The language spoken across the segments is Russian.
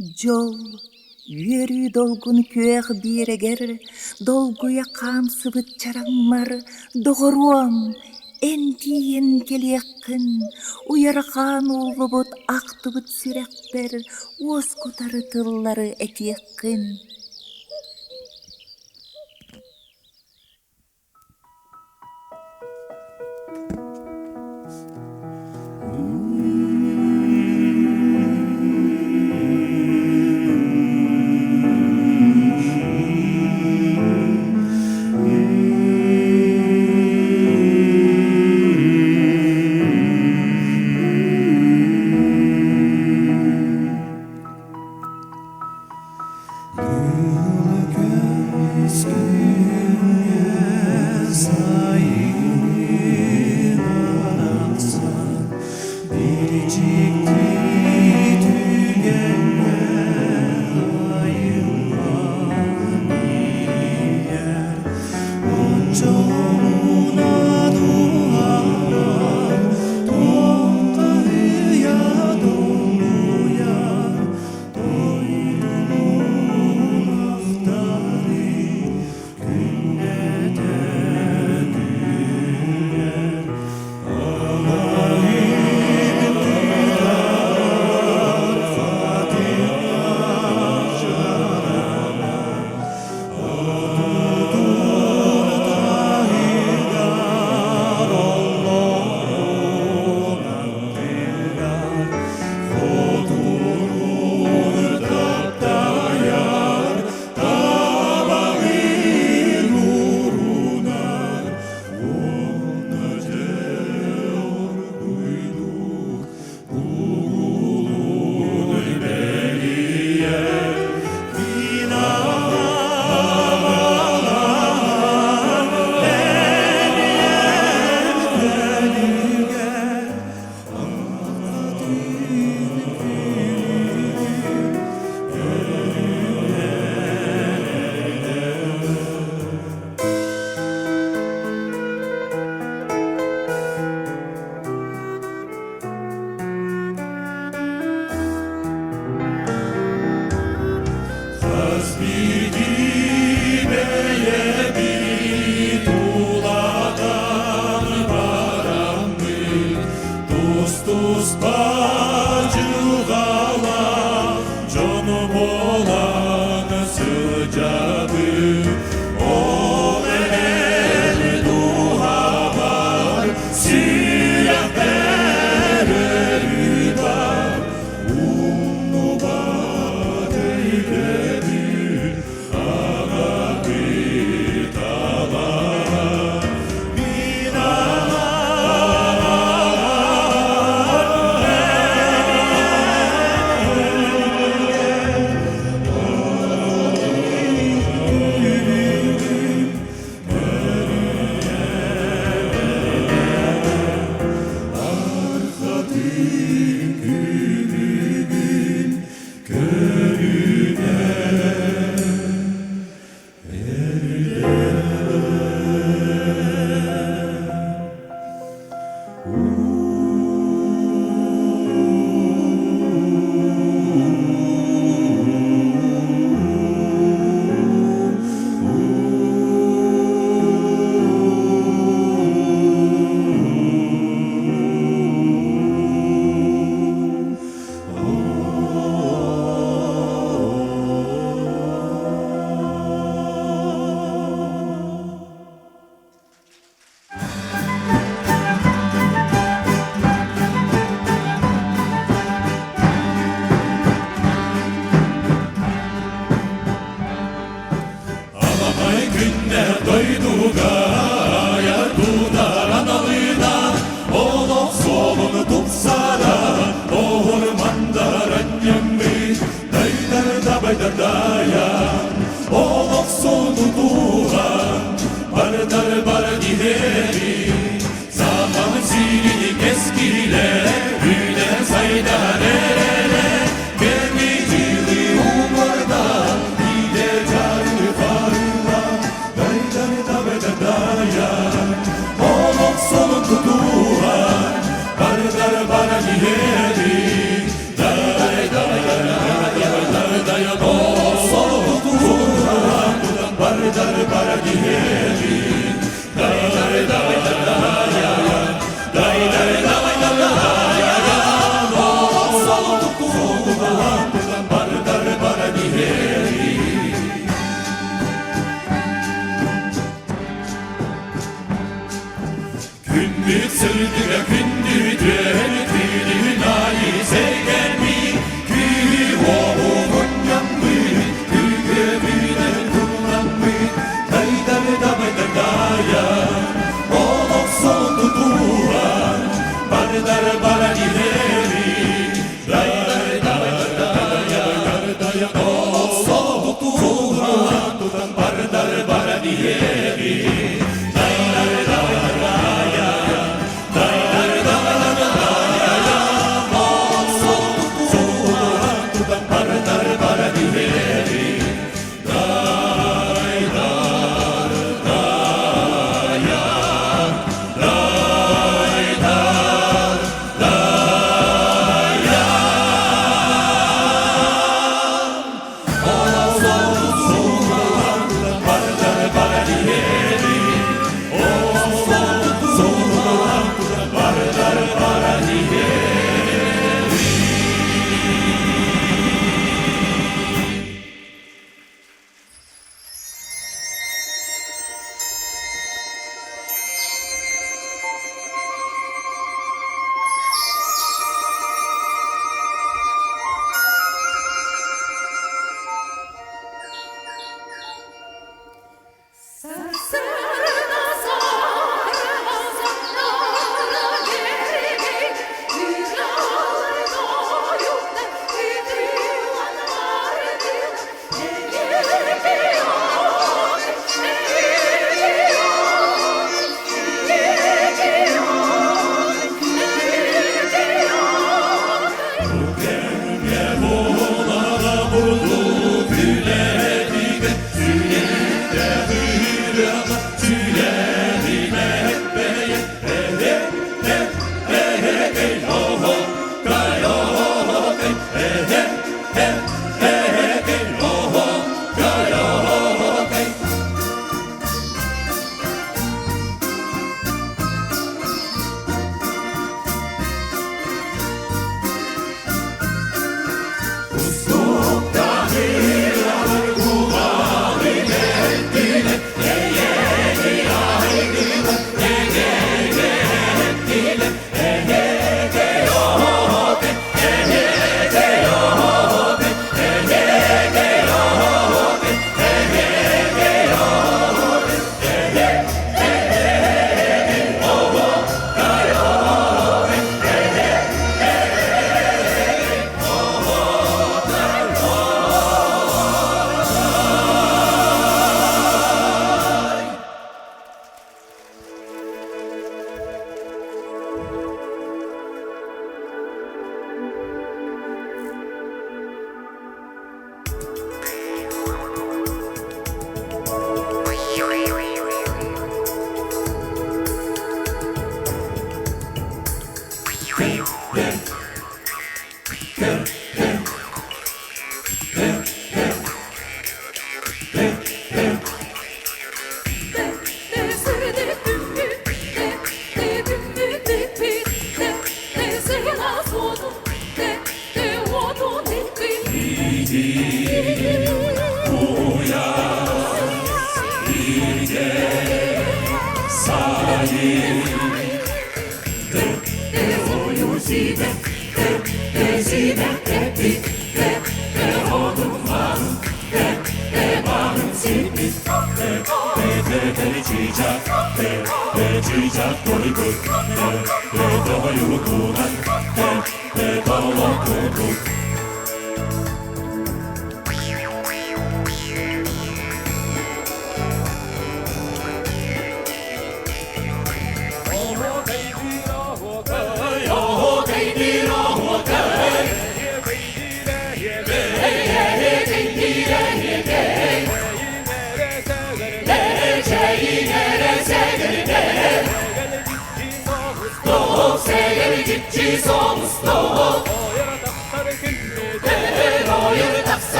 Жол үйөрү долгун күөх биирегер, долгуя камсыбыт чараңмар, догоруам, энтиен келияккын, уяракаан уулубут актыбыт сүрекпер, уоскутары тыллары этияккын.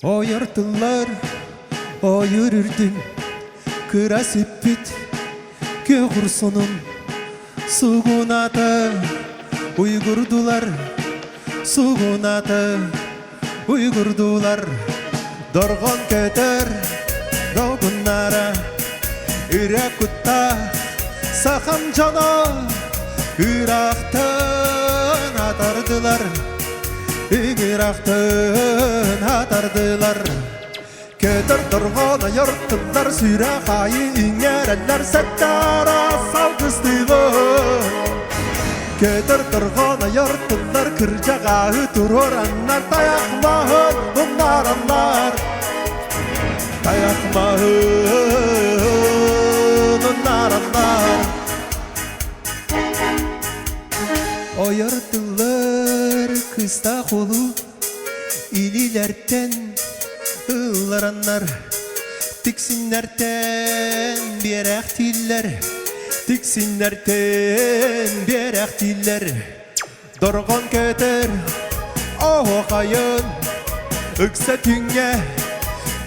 Oyardılar, o yürürdün, kırasıp bit, köğürsünün suğunadı, uygurdular, suğunadı, uygurdular, dorgon keter, dogunlara, Irakutta, sakam cana, Irak'tan atardılar. Irak'tan atardılar. Keter durğana yırttılar, sürahayı inerenler settara salgıstılar. Keter durğana yırttılar, kırcagağı duranlar dayakmahın onlarlar. Dayakmahın onlarlar. O yırttılar kısta kolu ililerden ıllaranlar, tiksinlerden birak diller, tiksinlerden birak diller. Dorgon keter o kayın ıksa tünge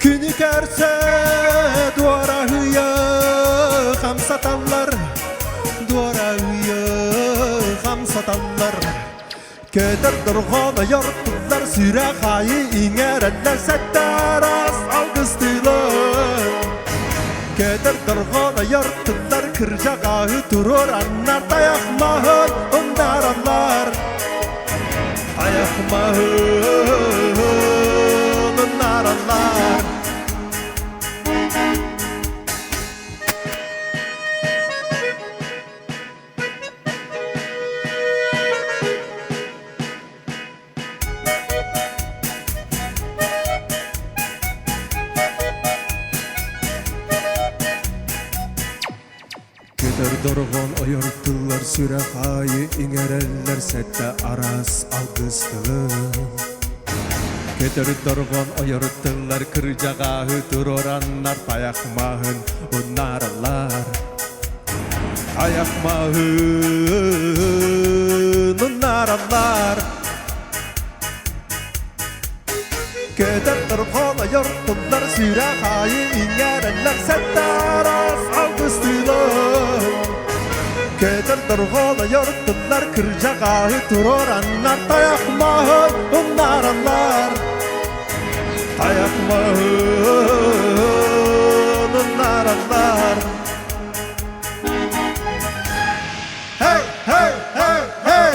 günü kerse duvara hıya hamsatanlar, duvara hıya hamsatanlar. Keter durğana yırttılar, sürahayı inerenler settaras algıstılar. Keter durğana yırttılar, kırcagağı duranlar dayakmahın onlarlar. Dayakmahın onlarlar. Dorgon oyardılar, sürahayı inerenler sette aras algıstılar. Keter dorgon oyardılar, kırcagağı duranlar dayakmahın onlarlar. Dayakmahın onlarlar. Keter dorgon oyardılar, sürahayı inerenler sette aras algıstılar. Keter durğana yırttılar, kırcagağı duranlar dayakmahın onlarlar. Dayakmahın onlarlar. Hey hey hey hey.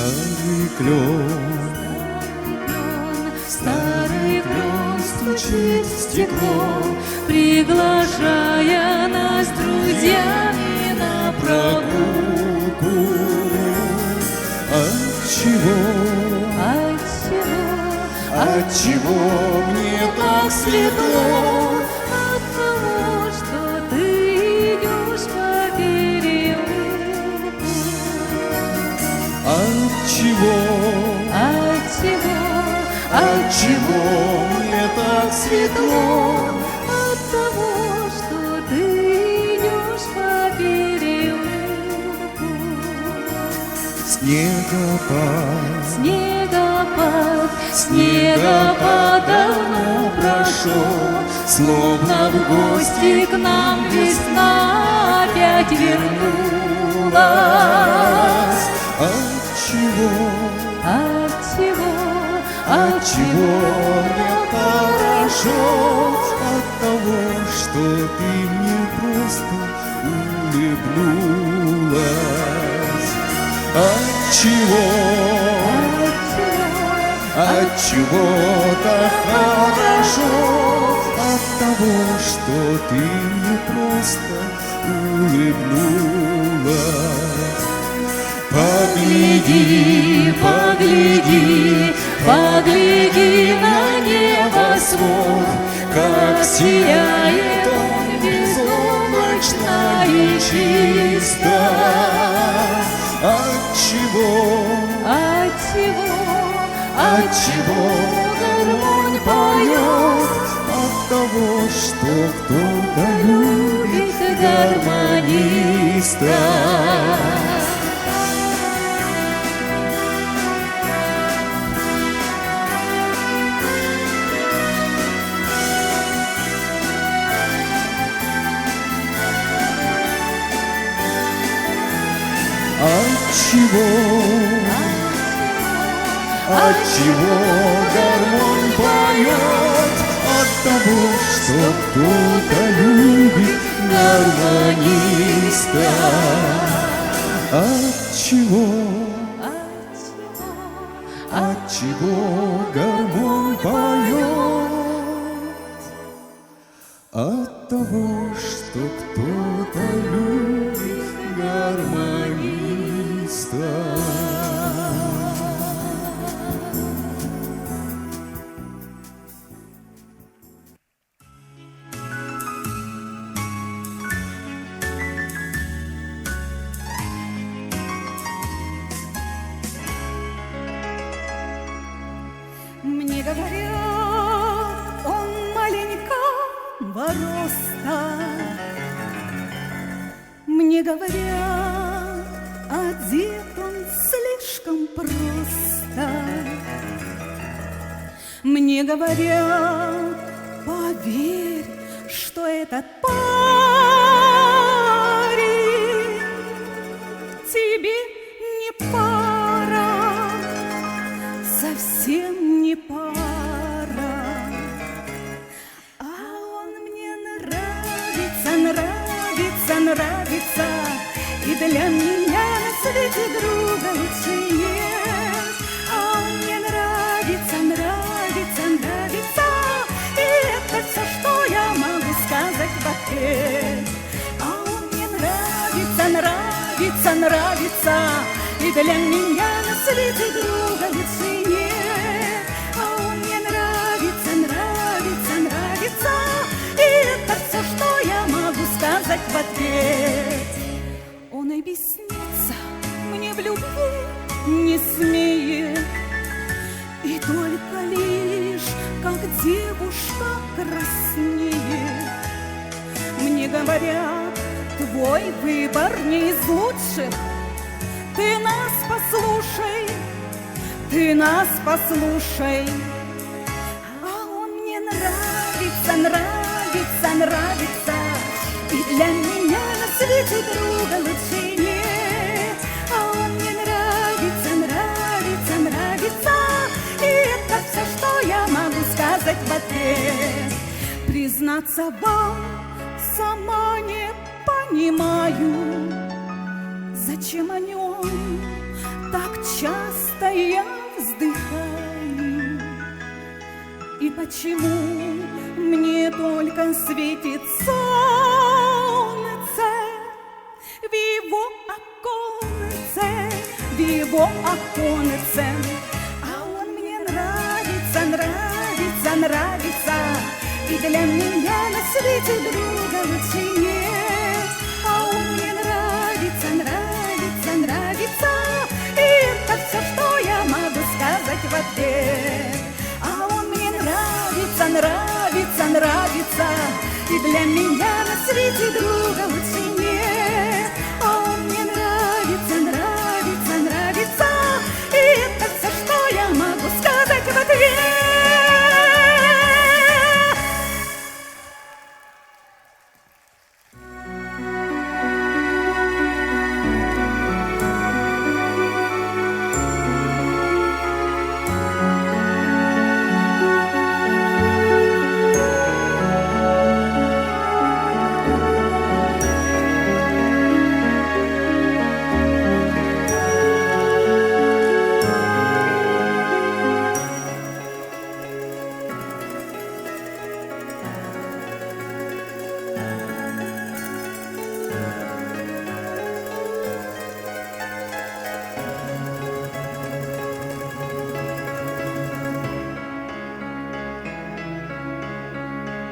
старый клен. Старый клен стучит в стекло, приглашая нас с друзьями на прогулку. Отчего мне так светло? От того, что ты идешь по переулку. Отчего мне так светло? От того, что ты идешь по переулку. Снегопад давно прошел, словно в гости к нам весна опять вернулась. Отчего мне хорошо? От того, что ты мне просто улыбнулась. Отчего-то хорошо? От того, что ты мне просто улыбнулась. Погляди на небосвод, как сияет он безоблачно и чисто. Отчего гармонь поет? От того, что кто-то любит гармониста. Отчего гармонь поет? От того, что кто-то любит гармониста. Отчего гармонь поет? От того, что кто-то любит гармониста. Мне говорят, он маленького роста. Мне говорят, одет он слишком просто. Мне говорят, поверь, что этот парень тебе не пара, совсем не пара. А он мне нравится, и для меня на свете друга лучше нет. А он мне нравится, и это все, что я могу сказать в ответ. А он мне нравится, и для меня на свете друга лучше нет. А он мне нравится, и это все, что я могу сказать в ответ. Он объясниться мне в любви не смеет, и только лишь как девушка краснеет. Мне говорят, твой выбор не из лучших, ты нас послушай. А он мне нравится, и для меня на свете друга лучше нет. А он мне нравится, и это все, что я могу сказать в ответ. Признаться вам, сама не понимаю, зачем о нем Так часто я вздыхаю. И почему мне только светит солнце в его оконце, в его оконце? А он мне нравится, нравится, нравится, и для меня на свете друга лучше нет. А он мне нравится, нравится, нравится, и это все, что я могу сказать в ответ. А он мне нравится, нравится, нравится, и для меня на свете друга лучше нет. А он мне нравится, нравится, нравится, и это все, что я могу сказать в ответ.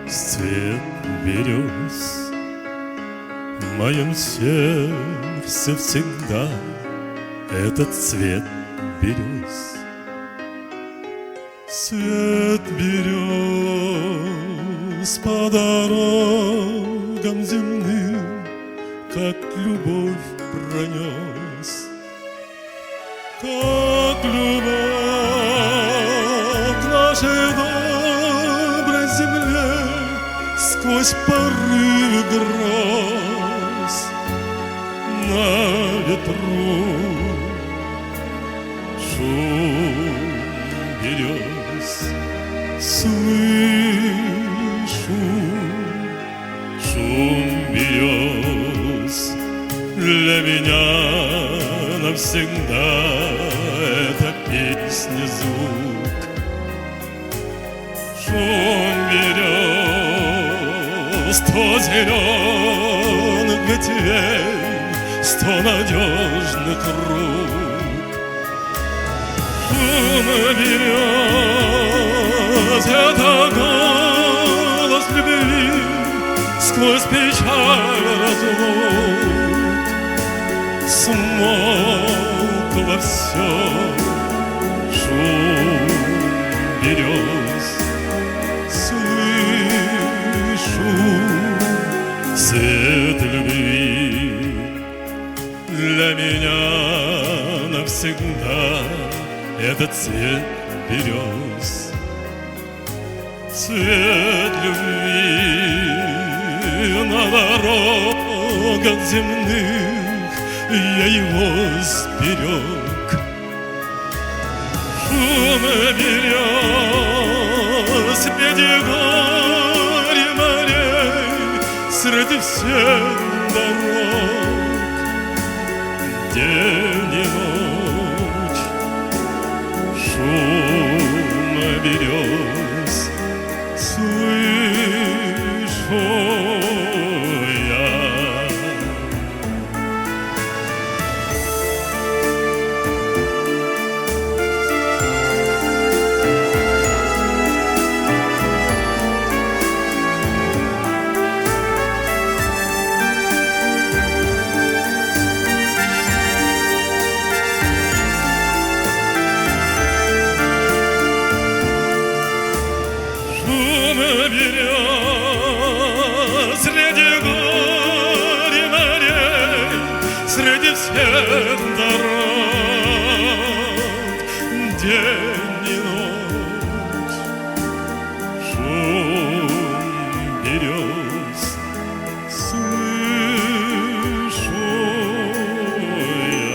Цвет берез в моем сердце всегда, этот цвет берез. Цвет берез по дорогам земным, как любовь пронес, как любовь к нашей доброй земле сквозь порывы гроз на ветру. Шум берез слышу, шум берез для меня навсегда это песня, звук. Шум берез, сто зеленых ветвей, сто надежных рук. Шум берез — это голос любви сквозь печаль разлук. Смолкло все, шум берез слышу. Цвет любви для меня навсегда этот цвет берез. Цвет любви на дорогах земных я его сберег. Шум берез среди гор и морей, среди всех дорог, день и ночь. Шум берез слышу я. Шум берез среди гор и морей, среди всех дорог, день и ночь. Шум берез слышу я.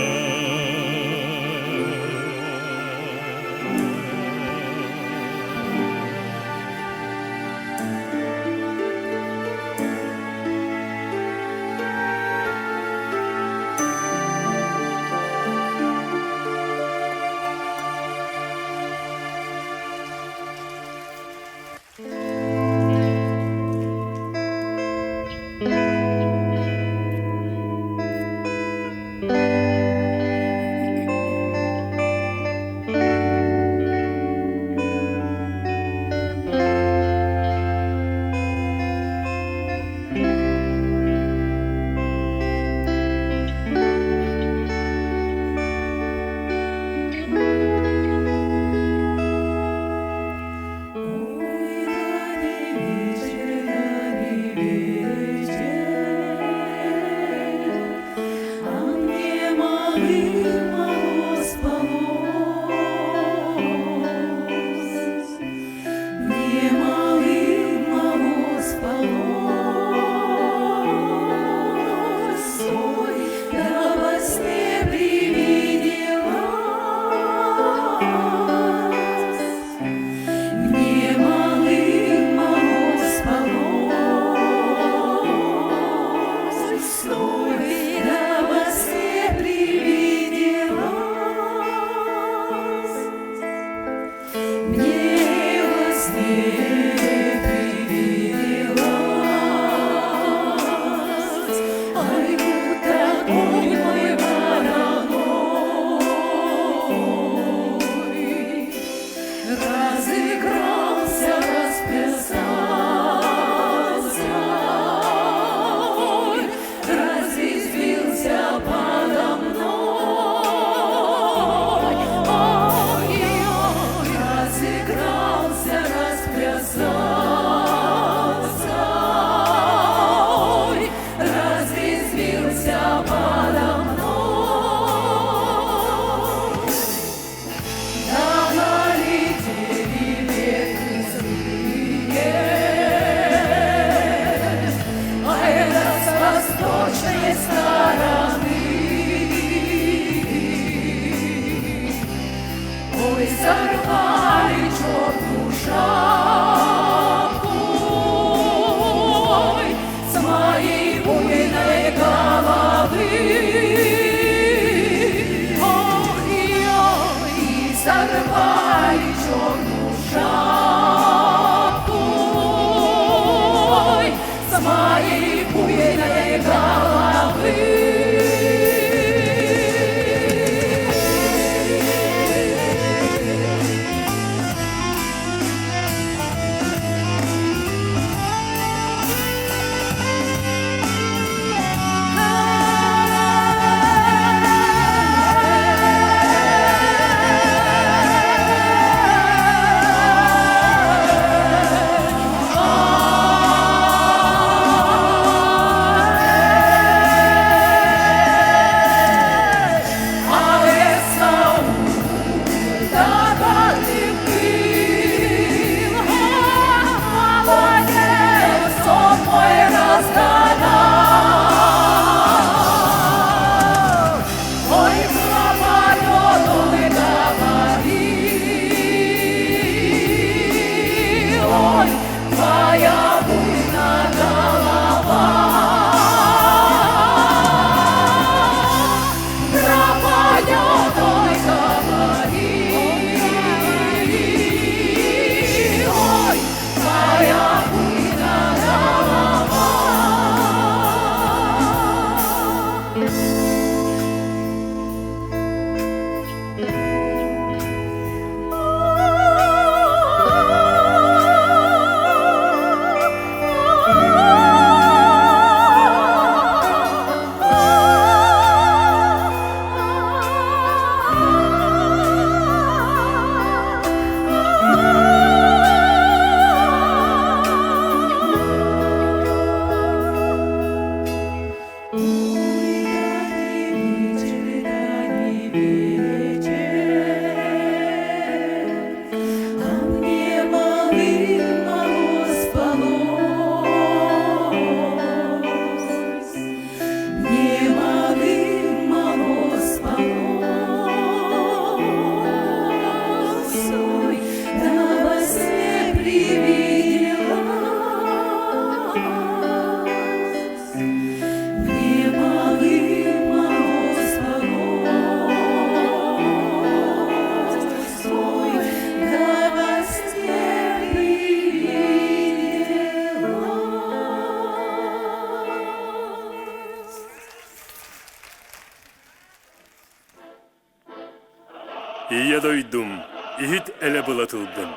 Ия дойдум, ихит әле бұлатылдым.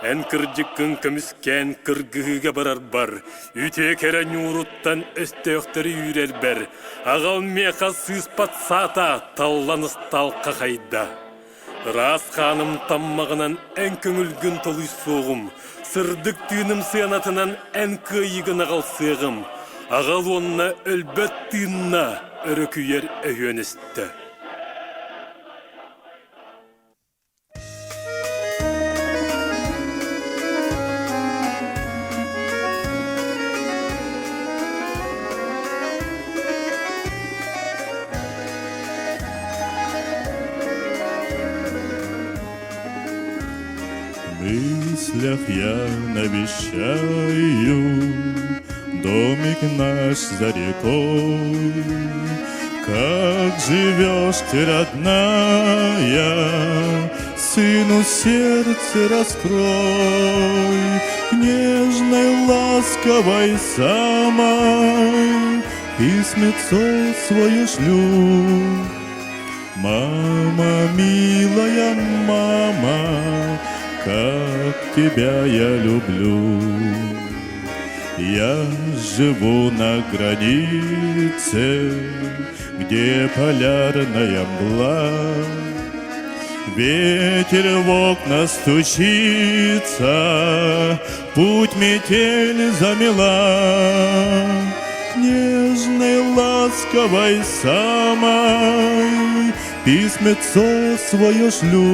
Ән кырджыққын көміскен кыргыға барар бар, үте кәрән ұруттан өстеуқтері үйрер бәр, ағал меқа сыспат сата талланыс талқа қайда. Рас қаным таммағынан ән көңілгін толы соғым, сырдық түйінім сыянатынан ән күйігін ағал сығым, ағал онына өлбәт түйінна өрікүйер өйөністі. В мыслях я навещаю домик наш за рекой. Как живешь ты, родная, сыну сердце раскрой, к нежной, ласковой самой письмецо свое шлю. Мама, милая мама, как тебя я люблю. Я живу на границе, где полярная мгла. Ветер в окна стучится, путь метель замела. Нежной, ласковой самой письмецо свое шлю.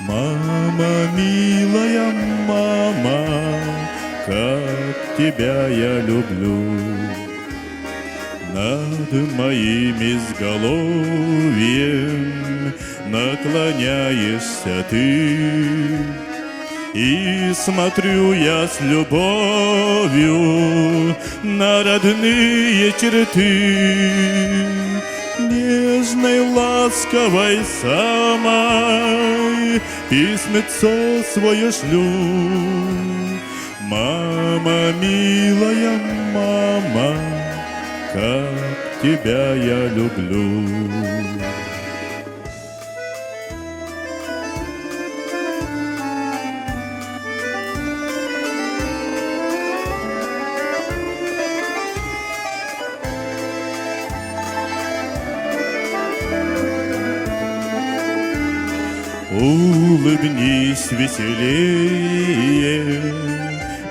Мама, милая мама, как тебя я люблю. Над моим изголовьем наклоняешься ты, и смотрю я с любовью на родные черты. Нежной, ласковой самой письмецо свое шлю. Мама, милая мама, как тебя я люблю. Улыбнись веселее,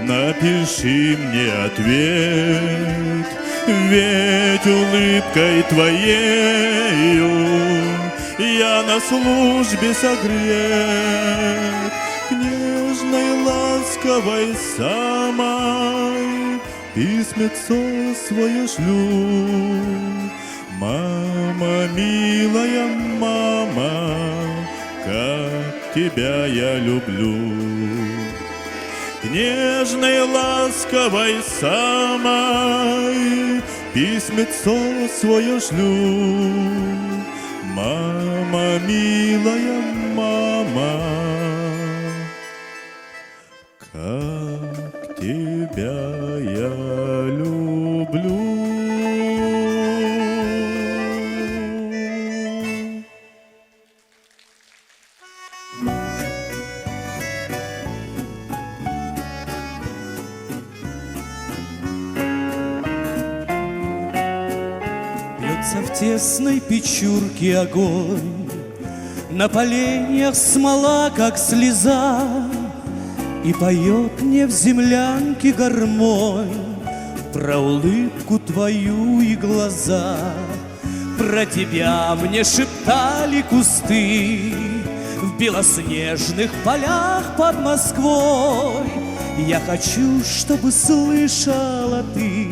напиши мне ответ, ведь улыбкой твоею я на службе согрет. К нежной, ласковой самой письмецо свое шлю. Мама, милая мама, как тебя я люблю. К нежной, ласковой самой письмецо свое шлю. Мама, милая мама, как тебя я люблю. В тесной печурке огонь, на поленьях смола, как слеза, и поет мне в землянке гармонь про улыбку твою и глаза. Про тебя мне шептали кусты в белоснежных полях под Москвой. Я хочу, чтобы слышала ты,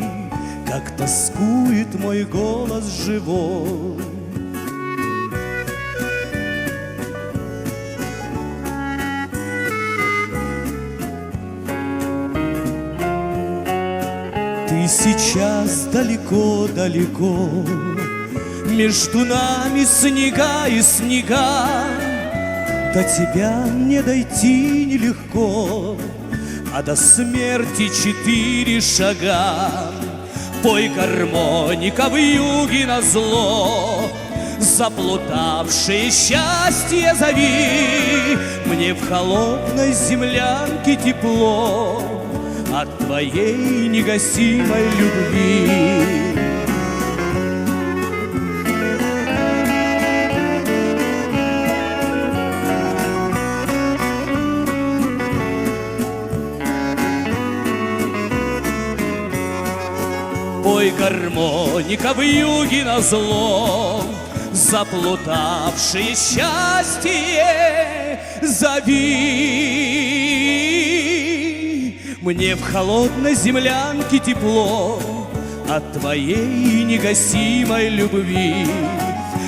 как тоскует мой голос живой. Ты сейчас далеко-далеко, между нами снега и снега. До тебя мне дойти нелегко, а до смерти 4 шага. Пой, гармоника, вьюги назло, заплутавшее счастье зови. Мне в холодной землянке тепло от твоей негасимой любви. Пой, гармоника, вьюги назло, заплутавшее счастье зови. Мне в холодной землянке тепло от твоей негасимой любви.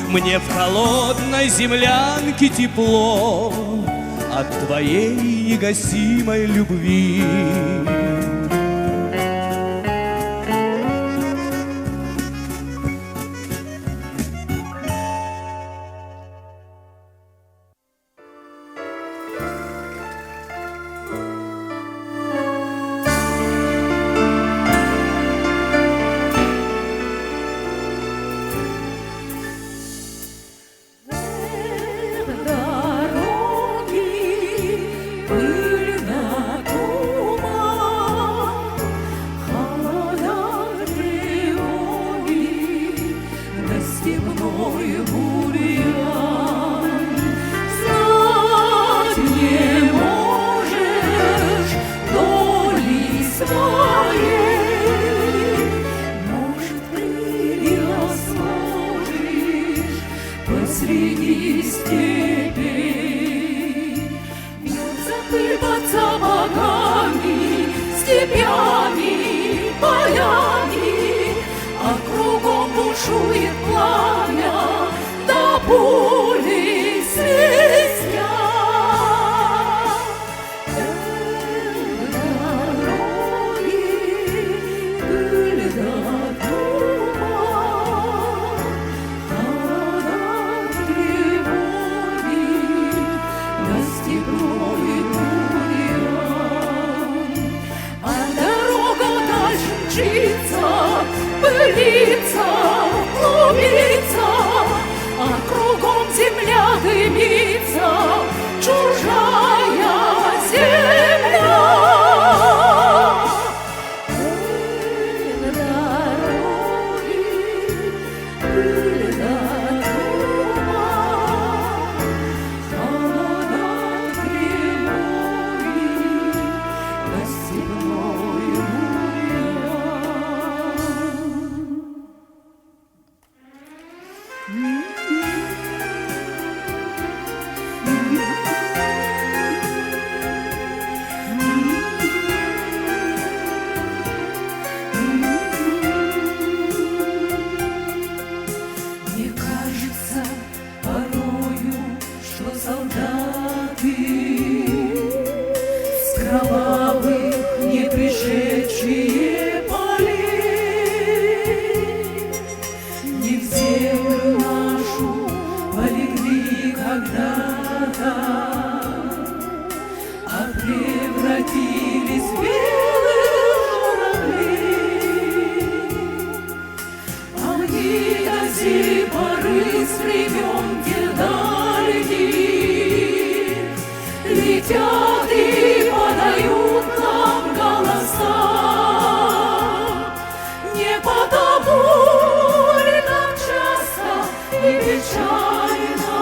Мне в холодной землянке тепло от твоей негасимой любви. степями, полями, а кругом бушует пламя, да пули свистят. Дороги, пыль да туман, холодом тревоги, да степной бурьян. А дорога дальше мчится, пылится, клубится, а кругом земля дымится, чужая земля. Дороги, пыль да туман, холодом тревоги, да степной Мне кажется порою, что солдаты с кровавых не пришедшие полей не в землю нашу полегли когда-то, а превратились в белых журавлей. А мне до сей поры с времен тех дальних летят и подают нам голоса. Не потому ли нам часто и печально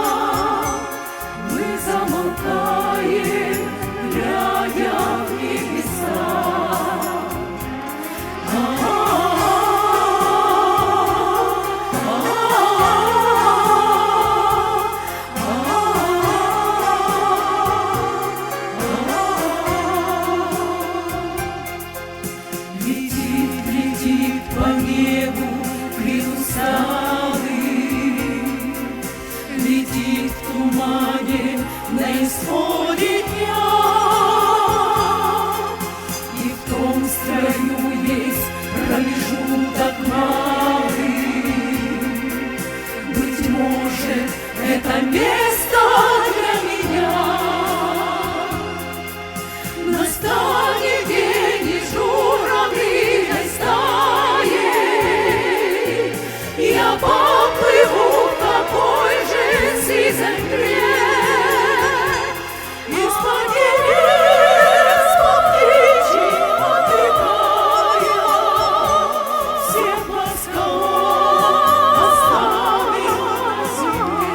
мы замолкаем, глядя в небеса? Летит, летит по небу крик усталый, летит в тумане на исходе дня. И в том строю есть промежуток малый. Быть может, это место для меня. Настанет день, и журавлиной стаей я поплыву в такой же сизой мгле. Из-под небес по птичьи отлетая, всех ласкала оставим на земле.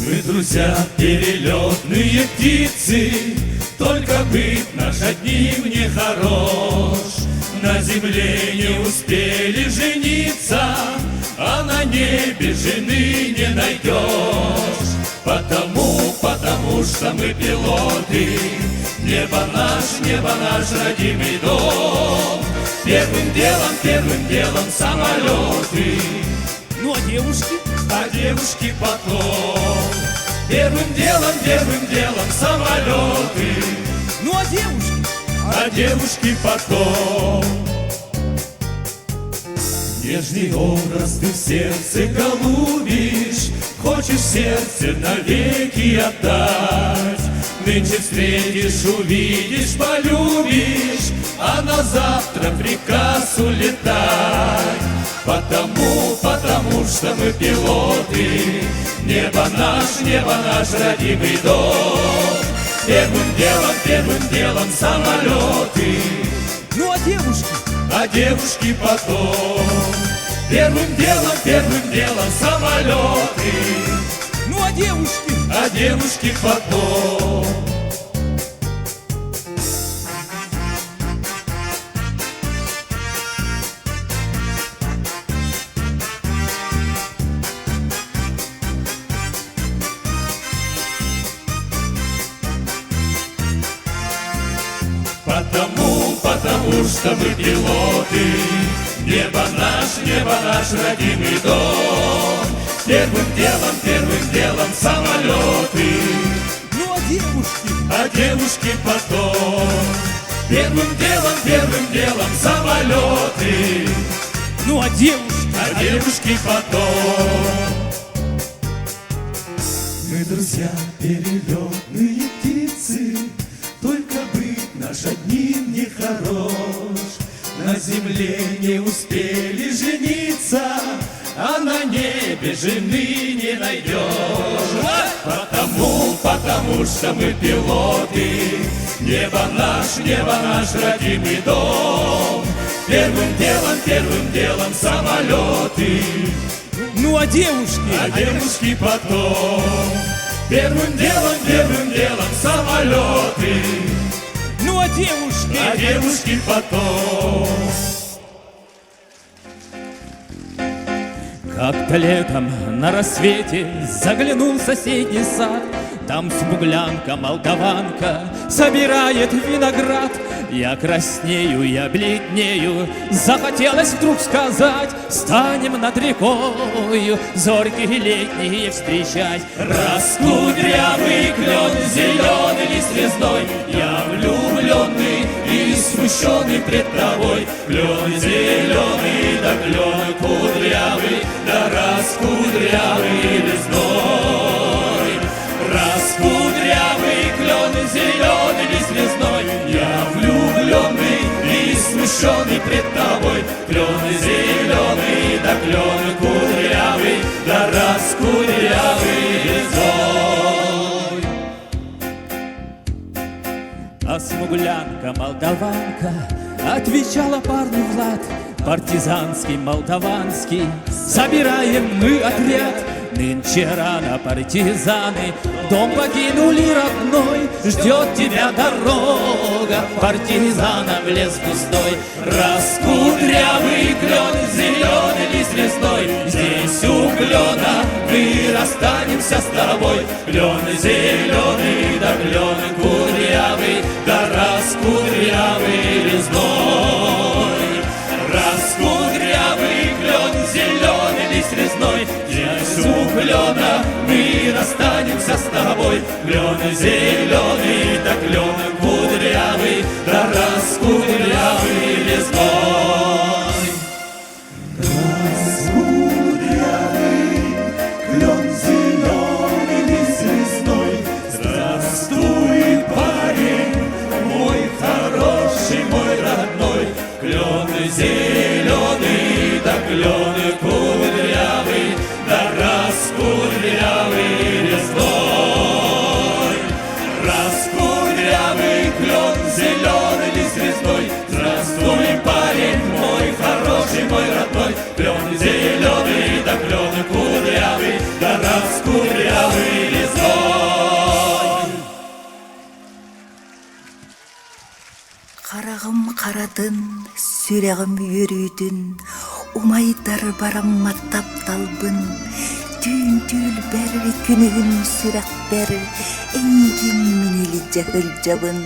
Мы друзья, перелетные птицы, только быт наш одним не хорош. На земле не успели жениться, а на небе жены не найдешь. Потому что мы пилоты, небо наш родимый дом. Первым делом самолеты. Ну а девушки? А девушки потом. Первым делом самолеты. Ну а девушки? А девушки потом. Нежный образ ты в сердце голубишь, хочешь сердце навеки отдать. Нынче встретишь, увидишь, полюбишь, а на завтра приказ улетать. Потому что мы пилоты. Небо наш родимый дом. Первым делом самолеты. Ну а девушки? А девушки потом. Первым делом самолеты. Ну а девушки? А девушки потом. Потому что мы пилоты. Небо наш родимый дом. Первым делом самолеты. Ну а девушки? А девушки потом. Первым делом самолеты. Ну а девушки? А девушки потом. Мы друзья, перелетные птицы, только быть наш одним не хорош. На земле не успели жениться, а на небе жены не найдешь. Потому что мы пилоты. Небо наш родимый дом. Первым делом самолеты. Ну а девушки? А девушки потом. Первым делом самолеты. Ну а девушки? А девушки потом. Как-то летом на рассвете заглянул в соседний сад. Там смуглянка, молдаванка собирает виноград. Я краснею, я бледнею, захотелось вдруг сказать: станем над рекою зорьки летние встречать. Раскудрявый клен, зеленый лист резной, я влюбленный и смущенный пред тобой. Клен зеленый, да клен кудрявый, да раскудрявый лесной. Раскудрявый клен, зеленый лист резной, я влюбленный и смущенный пред тобой. Клен зеленый, да клен кудрявый, да раскудрявый лесной. А смуглянка, молдаванка отвечала парню Влад: партизанский, молдаванский, собираем мы отряд. Нынче рано, партизаны, дом покинули родной. Ждет тебя дорога, партизана в лес густой. Раскудрявый клен, зеленый лист лесной, здесь у клена мы расстанемся с тобой. Клен зеленый, да клен кудрявый, да раскудрявый лесной. Раскудрявый клен, зеленый лист лесной, здесь у клена мы расстанемся с тобой. Клен зеленый, да клен кудрявый, да раскудрявый лесной. Раскудрявый клен, зеленый лист лесной, здравствуй, парень, мой хороший, мой родной. Клен зеленый, да клен кудрявый, да раскудрявый лесной. Раскудрявый клен, зеленый лист лесной, здравствуй, парень, мой хороший, мой родной. Клен зеленый, да клен кудрявый, да раскудрявый лесной. Қарағым қарадын, сүрәгім үйрүйдін, умайдар барамма тапталбын. Түйін түйіл бәрі күнігін сүрәк бәрі, әңген мінелі жахыл жабын.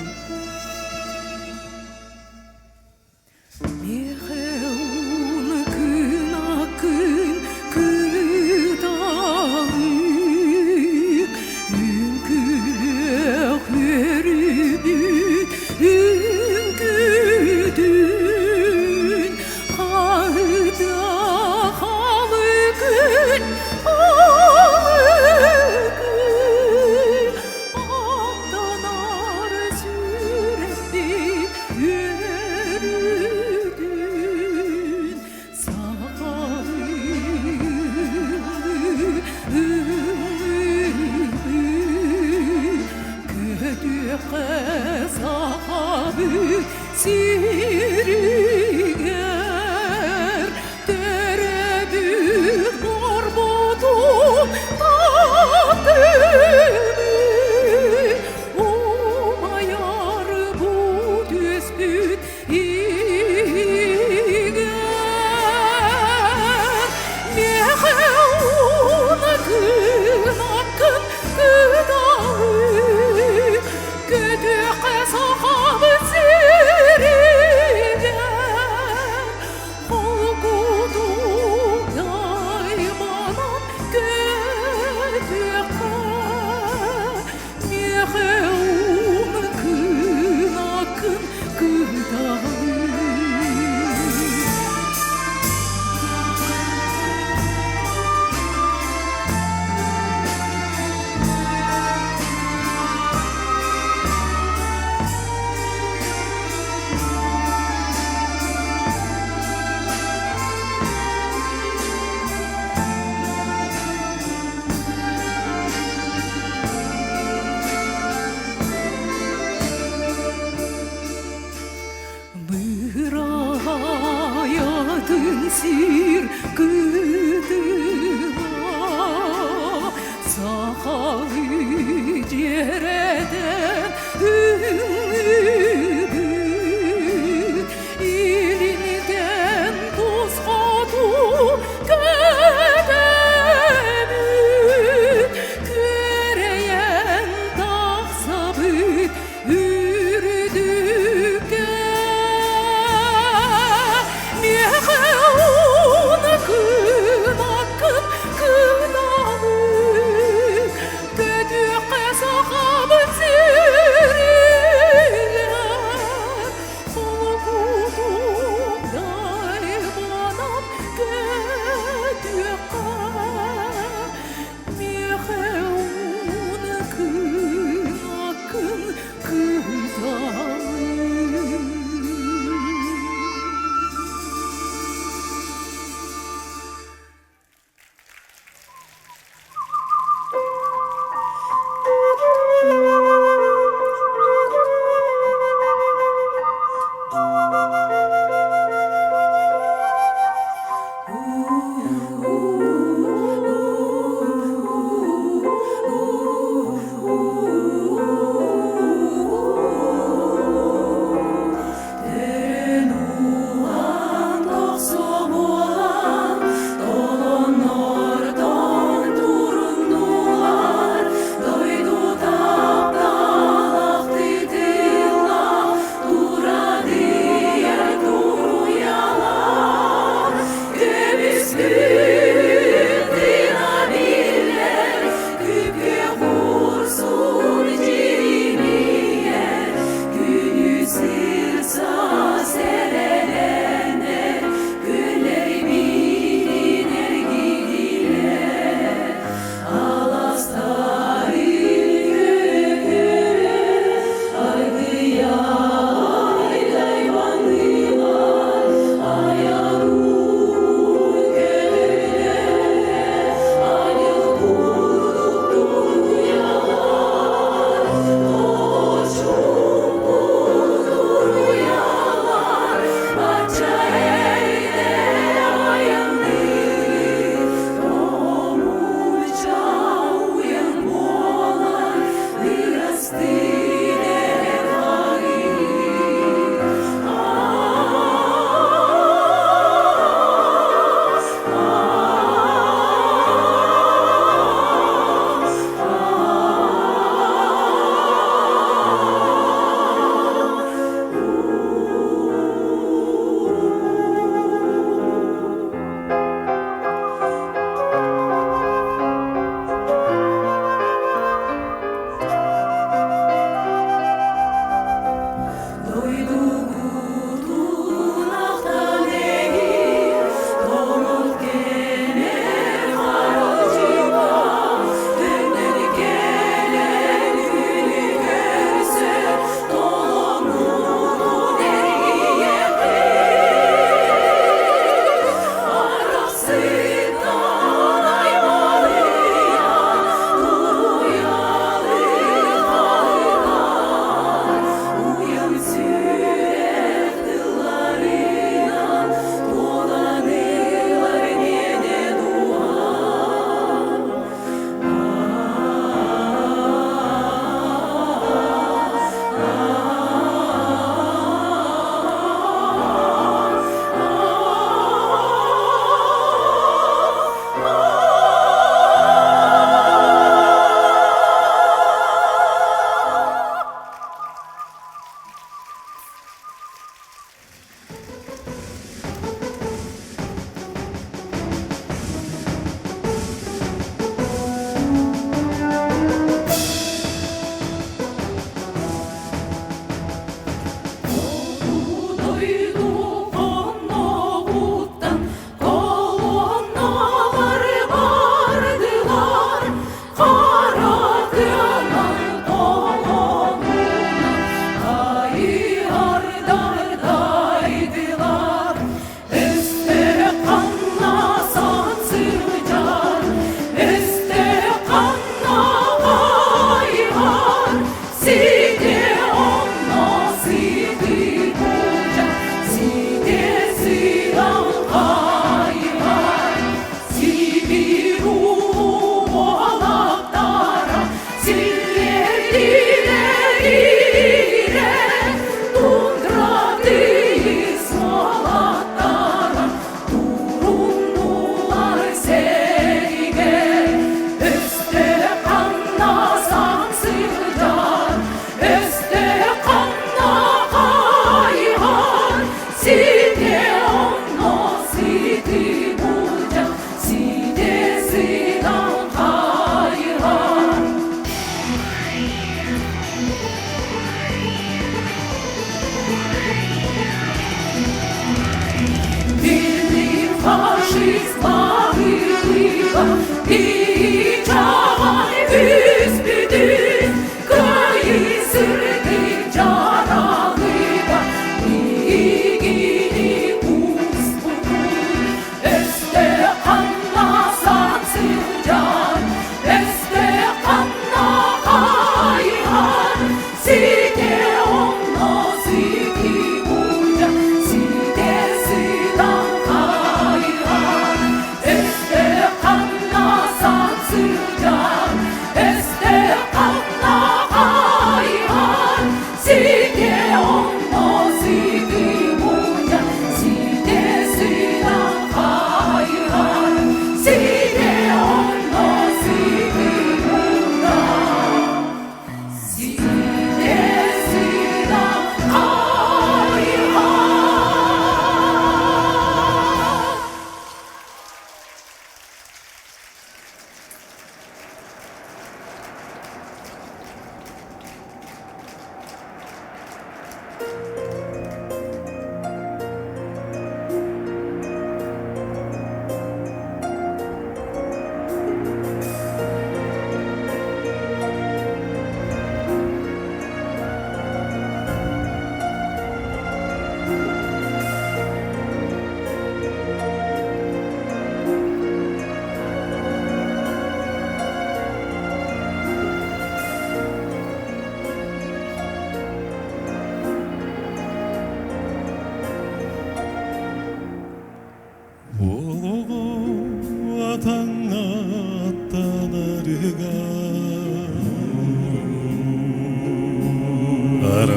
сиригер, теребит барбатун татыны, умаяр бут üspüt игер, мехеун кынакын кыдалы, көтөкө сахаб сиригер, холгуду дайманан көтөкө, мехеун кынакын кыдалы. Быраядын сир кыдыла, сахалы жереден үмүт, илинден тозготу көдөнүт, көрейен таксабыт үрдүккө, мехеун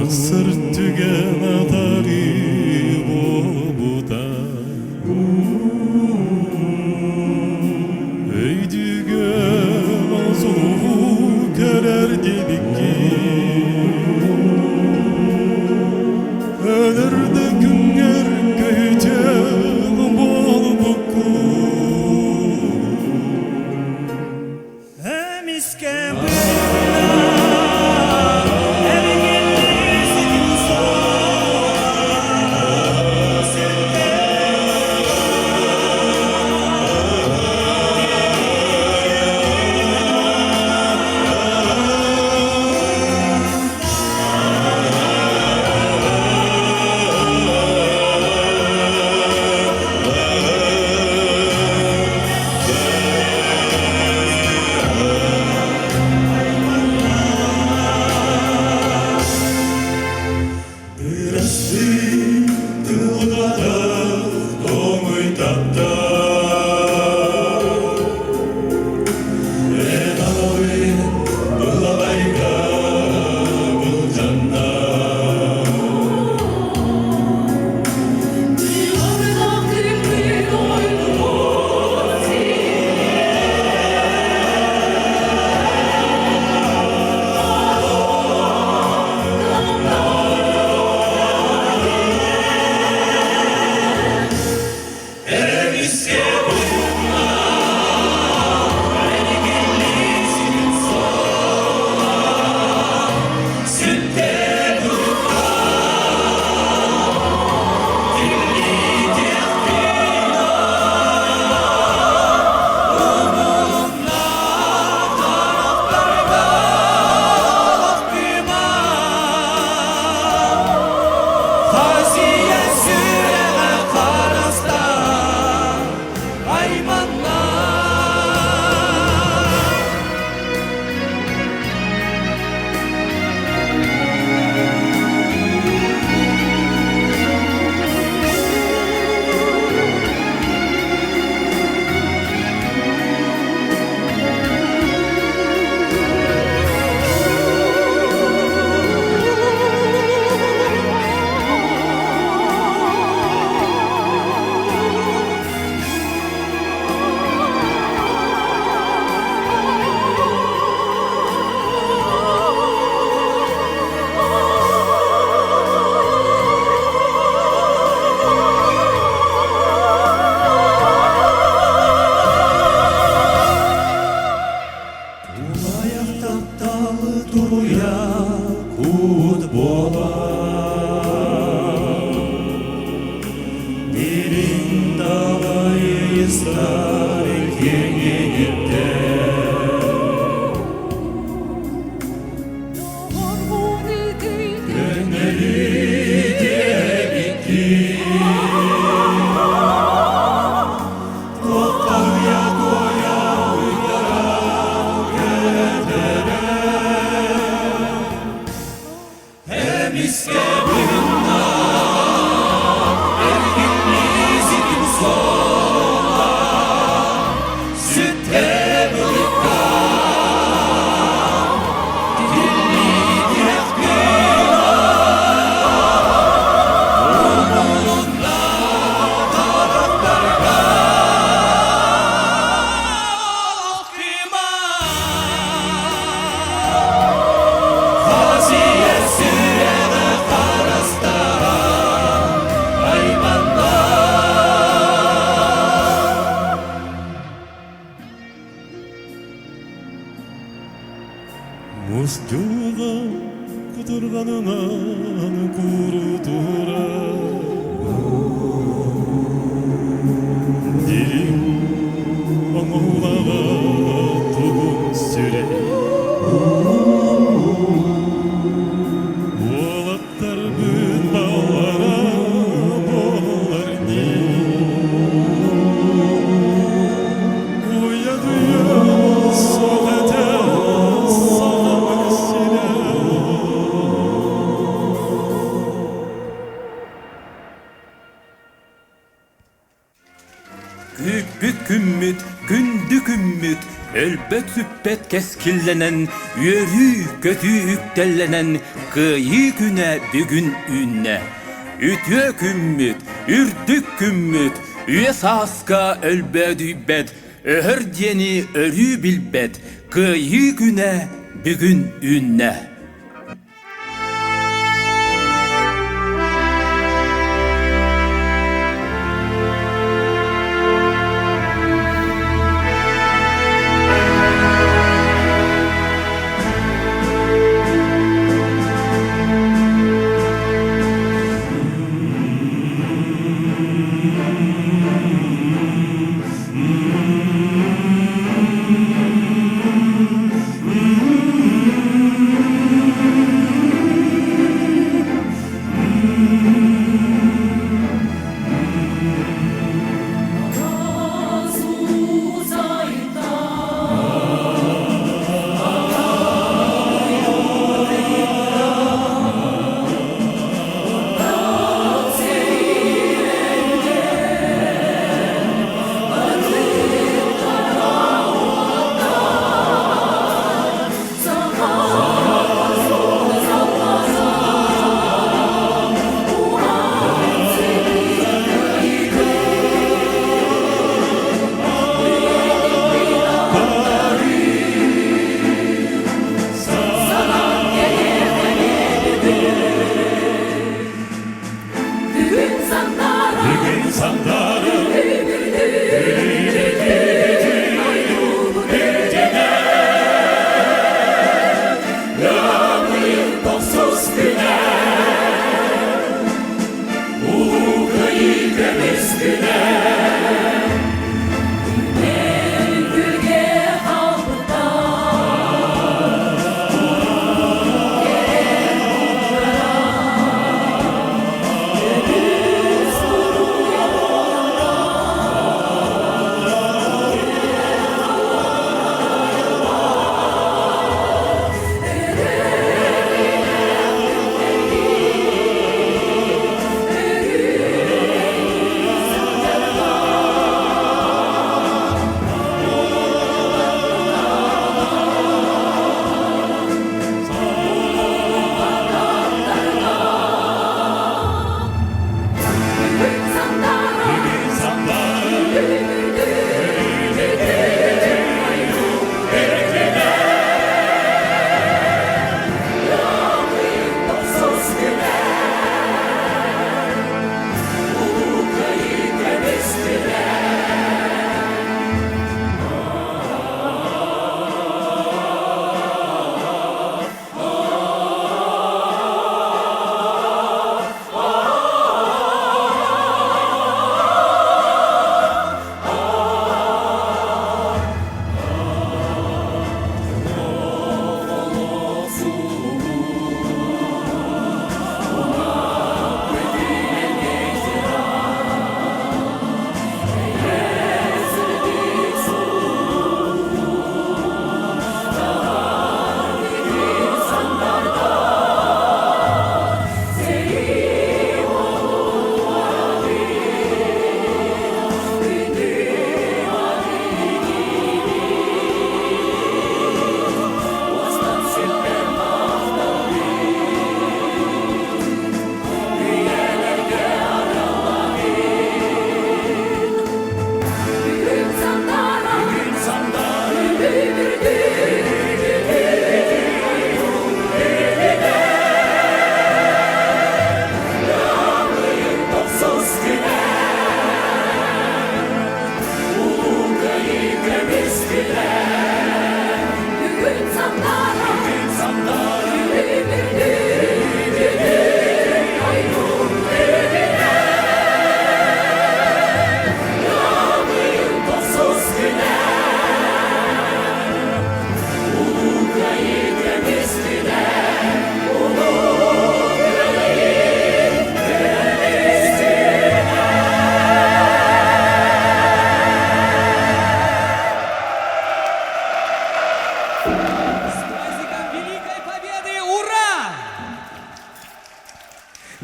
сыртүген атары бобута өйдүген сулуу көрөр дебикки өнөрдө күңөр көйчөң болбукку эмиске Büyük ümmit, gündük ümmit, elbet sübbet keskillenen, yörü kötüyük dellenen, kıyı güne bugün ünne. Ütük ümmit, ürdük ümmit, üye saska elbet übbet, her diyeni örü bilbet, kıyı güne bugün ünne.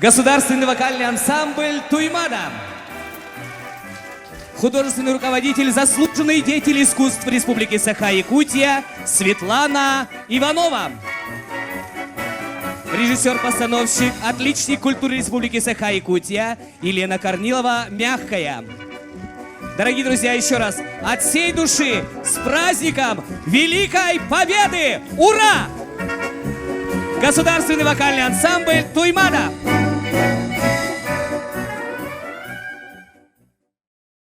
Государственный вокальный ансамбль «Туймада». художественный руководитель, заслуженный деятель искусств Республики Саха-Якутия Светлана Иванова. Режиссер-постановщик, отличник культуры Республики Саха-Якутия Елена Корнилова «Мягкая». Дорогие друзья, еще раз, от всей души, с праздником Великой Победы! Ура! Государственный вокальный ансамбль «Туймада».